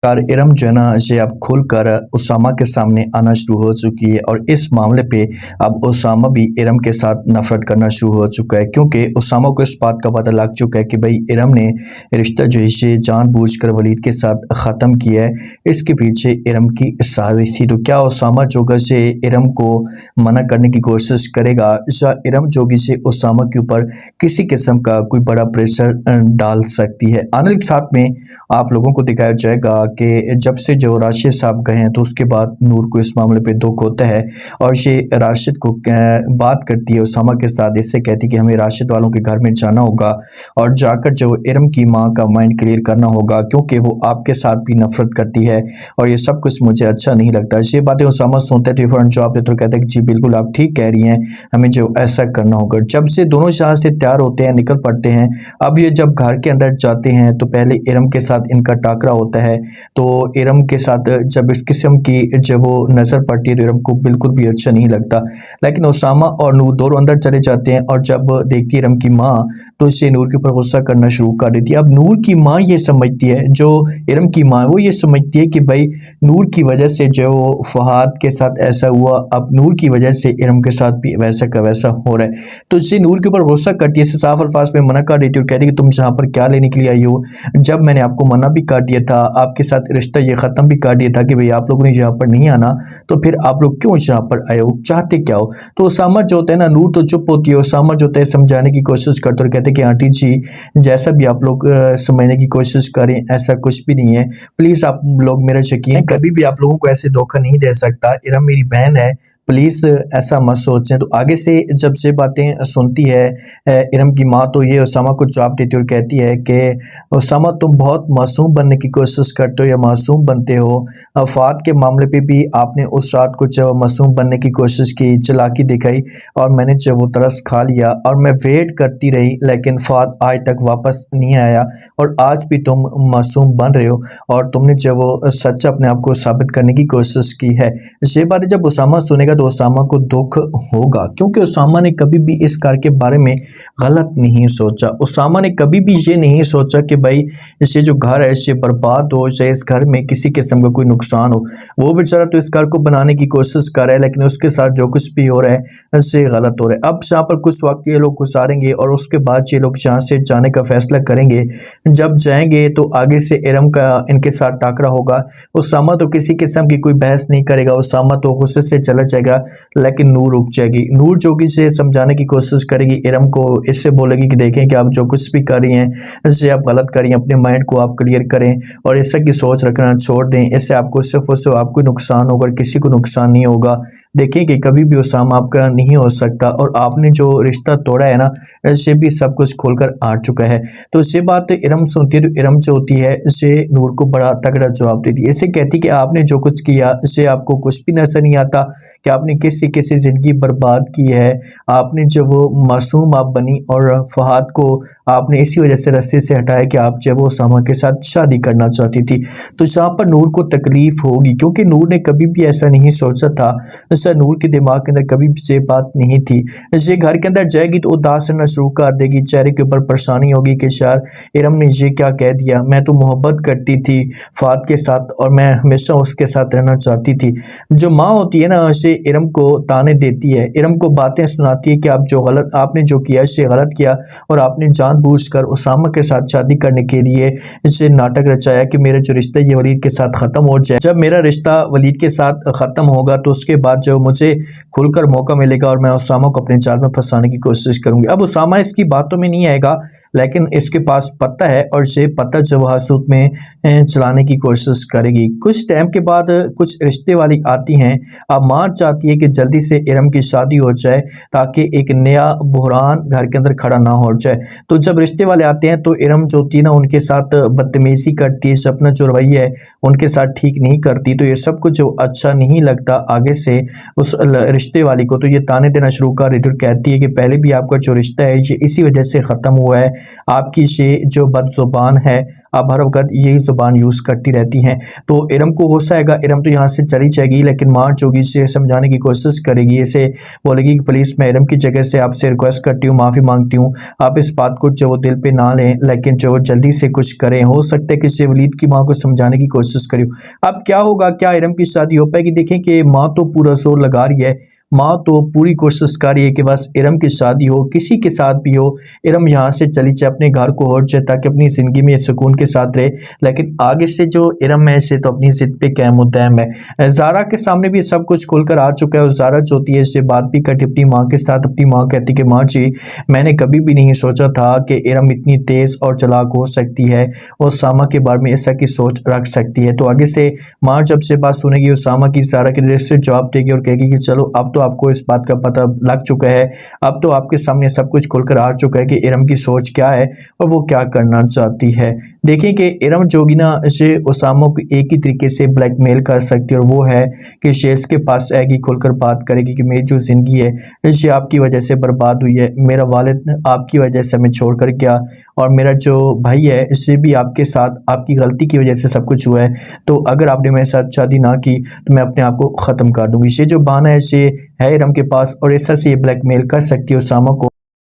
Car Iram जो है ना ये अब खुलकर उसामा के सामने आना शुरू हो चुकी है और इस मामले पे अब उसामा भी इरम के साथ नफरत करना शुरू हो चुका है, क्योंकि उसामा को इस बात का पता लग चुका है कि भाई इरम ने रिश्ता जो है इसे जानबूझकर वलीद के साथ ख़त्म किया है। इसके पीछे इरम की साजिश थी। तो क्या उसामा जोगा से इरम को मना करने की कोशिश करेगा या इरम जोगी से उसामा के ऊपर किसी किस्म का कोई बड़ा प्रेशर डाल सकती है। आने के साथ में आप लोगों को दिखाया जाएगा कि जब से जो राशिद साहब गए हैं तो उसके बाद नूर को इस मामले पे दुख होता है और ये राशिद को बात करती है उसामा के साथ। इससे कहती है कि हमें राशिद वालों के घर में जाना होगा और जाकर जो इरम की माँ का माइंड क्लियर करना होगा, क्योंकि वो आपके साथ भी नफरत करती है और ये सब कुछ मुझे अच्छा नहीं लगता। ये बातें उसामा सुनते थे, फ़ौरन जवाब देते तो कहते हैं कि जी बिल्कुल आप ठीक कह रही हैं, हमें जो ऐसा करना होगा। जब से दोनों यहाँ से तैयार होते हैं, निकल पड़ते हैं। अब ये जब घर के अंदर जाते हैं तो पहले इरम के साथ इनका टाकरा होता है। तो इरम के साथ जब इस किस्म की जब वो नज़र पड़ती है तो इरम को बिल्कुल भी अच्छा नहीं लगता। लेकिन उसामा और नूर दोनों अंदर चले जाते हैं और जब देखती है इरम की माँ तो इसे नूर के ऊपर गुस्सा करना शुरू कर देती है। अब नूर की माँ ये समझती है, जो इरम की माँ वो ये समझती है कि भाई नूर की वजह से जो फहाद के साथ ऐसा हुआ, अब नूर की वजह से इरम के साथ भी वैसा का वैसा हो रहा है। तो इसे नूर के ऊपर गुस्सा करती है, इसे साफ अल्फाज में मना कर देती है और कहती है कि तुम यहाँ पर क्या लेने के लिए आई हो, जब मैंने आपको मना भी कर दिया था, आपके साथ रिश्ता ये ख़त्म भी कर दिया था कि भाई आप लोगों ने यहाँ पर नहीं आना, तो फिर आप लोग क्यों यहाँ पर आए हो, चाहते क्या हो। तो उसामा जो होता है ना, नूर तो चुप होती है, उसामा जो होता है समझाने की कोशिश करते और कहते हैं कि आंटी जी जैसा भी आप लोग समझने की कोशिश करें ऐसा कुछ भी नहीं है, प्लीज़ आप लोग मेरा यकीन, कभी भी आप लोगों को ऐसे धोखा नहीं दे सकता, इरम मेरी बहन है, प्लीज़ ऐसा मत सोचें। तो आगे से जब से बातें सुनती है इरम की माँ तो ये उसामा को जवाब देती है और कहती है कि उसामा तुम बहुत मासूम बनने की कोशिश करते हो या मासूम बनते हो। फ़ात के मामले पे भी आपने उस रात कुछ मासूम बनने की कोशिश की, चालाकी दिखाई और मैंने जो वो तरस खा लिया और मैं वेट करती रही, लेकिन फ़ात आज तक वापस नहीं आया और आज भी तुम मासूम बन रहे हो और तुमने जो वो सच अपने आप को साबित करने की कोशिश की है। ये बातें जब उसामा सुनेगा तो उसामा को दुख होगा, क्योंकि उसामा ने कभी भी इस कार के बारे में गलत नहीं सोचा। उसामा ने कभी भी ये नहीं सोचा कि भाई इससे जो घर है इससे बर्बाद हो, चाहे इस घर में किसी किस्म का कोई नुकसान हो। वो बेचारा तो इस घर को बनाने की कोशिश कर रहा है, लेकिन उसके साथ जो कुछ भी हो रहा है इससे गलत हो रहा है। अब यहाँ पर कुछ वक्त ये लोग गुजारेंगे और उसके बाद ये लोग यहाँ से जाने का फैसला करेंगे। जब जाएंगे तो आगे से इरम का इनके साथ टाकरा होगा। उसामा तो किसी किस्म की कोई बहस नहीं करेगा, उसामा तो गुस्से से चला जाएगा, लेकिन नूर रुक जाएगी। नूर जोगी से समझाने की कोशिश करेगी इरम को, इससे बोलेगी कि देखें कि आप जो कुछ भी कर रही हैं इससे आप गलत कर रही हैं, अपने माइंड को आप क्लियर करें और ऐसा की सोच रखना छोड़ दें, इससे आपको सिर्फ और सिर्फ आपको नुकसान होगा, किसी को नुकसान नहीं होगा। देखिए कि कभी भी उसामा आपका नहीं हो सकता और आपने जो रिश्ता तोड़ा है ना, इससे भी सब कुछ खोलकर आ चुका है। तो ये बात इरम सुनती है तो इरम जो होती है इसे नूर को बड़ा तगड़ा जवाब देती है। इससे कहती कि आपने जो कुछ किया इससे आपको कुछ भी नजर नहीं आता कि आपने किसी किसी ज़िंदगी बर्बाद की है। आपने जो वो मासूम आप बनी और फहाद को आपने इसी वजह से रस्ते से हटाया कि आप जो वो उसामा के साथ शादी करना चाहती थी। तो यहाँ पर नूर को तकलीफ होगी, क्योंकि नूर ने कभी भी ऐसा नहीं सोचा था, ऐसा नूर के दिमाग के अंदर कभी भी ये बात नहीं थी। ये घर के अंदर जाएगी तो उदास रहना शुरू कर देगी, चेहरे के ऊपर परेशानी होगी कि शायद इरम ने ये क्या कह दिया, मैं तो मोहब्बत करती थी फात के साथ और मैं हमेशा उसके साथ रहना चाहती थी। जो माँ होती है ना उसे इरम को ताने देती है, इरम को बातें सुनाती है कि आप जो गलत आपने जो किया इससे गलत किया और आपने जानबूझकर उसामा के साथ शादी करने के लिए इसे नाटक रचाया कि मेरा जो रिश्ता ये वलीद के साथ ख़त्म हो जाए। जब मेरा रिश्ता वलीद के साथ ख़त्म होगा तो उसके बाद जो मुझे खुलकर मौका मिलेगा और मैं उसामा को अपने जाल में फंसाने की कोशिश करूंगी। अब उसामा इसकी बातों में नहीं आएगा, लेकिन इसके पास पता है और ये पता जो हसूत में चलाने की कोशिश करेगी। कुछ टाइम के बाद कुछ रिश्ते वाली आती हैं। अब माँ चाहती है कि जल्दी से इरम की शादी हो जाए ताकि एक नया बहरान घर के अंदर खड़ा ना हो जाए। तो जब रिश्ते वाले आते हैं तो इरम जो होती है ना उनके साथ बदतमीजी करती है, अपना जो रवैया है उनके साथ ठीक नहीं करती। तो ये सब कुछ अच्छा नहीं लगता आगे से उस रिश्ते वाली को, तो ये ताने देना शुरू कर देती और कहती है कि पहले भी आपका जो रिश्ता है ये इसी वजह से ख़त्म हुआ है आपकी से जो बदजुबान है, अब हर वक्त यही ज़ुबान यूज़ करती रहती हैं। तो इरम को गुस्सा आएगा, इरम तो यहाँ से चली जाएगी, लेकिन मार्च होगी, इसे समझाने की कोशिश करेगी, इसे बोलेगी कि प्लीज़ मैं इरम की जगह से आपसे रिक्वेस्ट करती हूँ, माफ़ी मांगती हूँ, आप इस बात को जो दिल पे ना लें, लेकिन जो जल्दी से कुछ करें। हो सकता है कि वलीद की माँ को समझाने की कोशिश करी। अब क्या होगा, क्या इरम की शादी हो पाएगी? देखें कि माँ तो पूरा जोर लगा रही है, माँ तो पूरी कोशिश कर रही है कि बस इरम की शादी हो, किसी के साथ भी हो, इरम यहाँ से चली जाए, अपने घर को और जाए, ताकि अपनी ज़िंदगी में सुकून के साथ रहे। लेकिन आगे से जो इरम है, इसे तो अपनी ज़िद पे कायम व दायम है। ज़ारा के सामने भी सब कुछ खुलकर आ चुका है और ज़ारा जो होती है, इससे बात भी करती अपनी माँ के साथ। अपनी माँ कहती कि माँ जी, मैंने कभी भी नहीं सोचा था कि इरम इतनी तेज़ और चालाक हो सकती है, उसामा के बारे में ऐसा की सोच रख सकती है। तो आगे से माँ जब से बात सुनेगी, उसामा की ज़ारा के से जवाब देगी और कहेगी कि चलो अब तो आपको इस बात का पता लग चुका है, अब तो आपके सामने सब कुछ खुलकर आ चुका है कि इरम की सोच क्या है और वो क्या करना चाहती है। देखिए कि इरम जोगी ना इसे उसामा को एक ही तरीके से ब्लैकमेल कर सकती है, और वो है कि शेष के पास आएगी, खुलकर बात करेगी कि मेरी जो ज़िंदगी है, इसे आपकी वजह से बर्बाद हुई है, मेरा वालिद आपकी वजह से हमें छोड़ कर गया, और मेरा जो भाई है, इसे भी आपके साथ आपकी गलती की वजह से सब कुछ हुआ है। तो अगर आपने मेरे साथ शादी ना की तो मैं अपने आप को ख़त्म कर दूंगी। ये जो बहाना है, इसे है इरम के पास, और ऐसा से ये ब्लैकमेल कर सकती है उसामा को।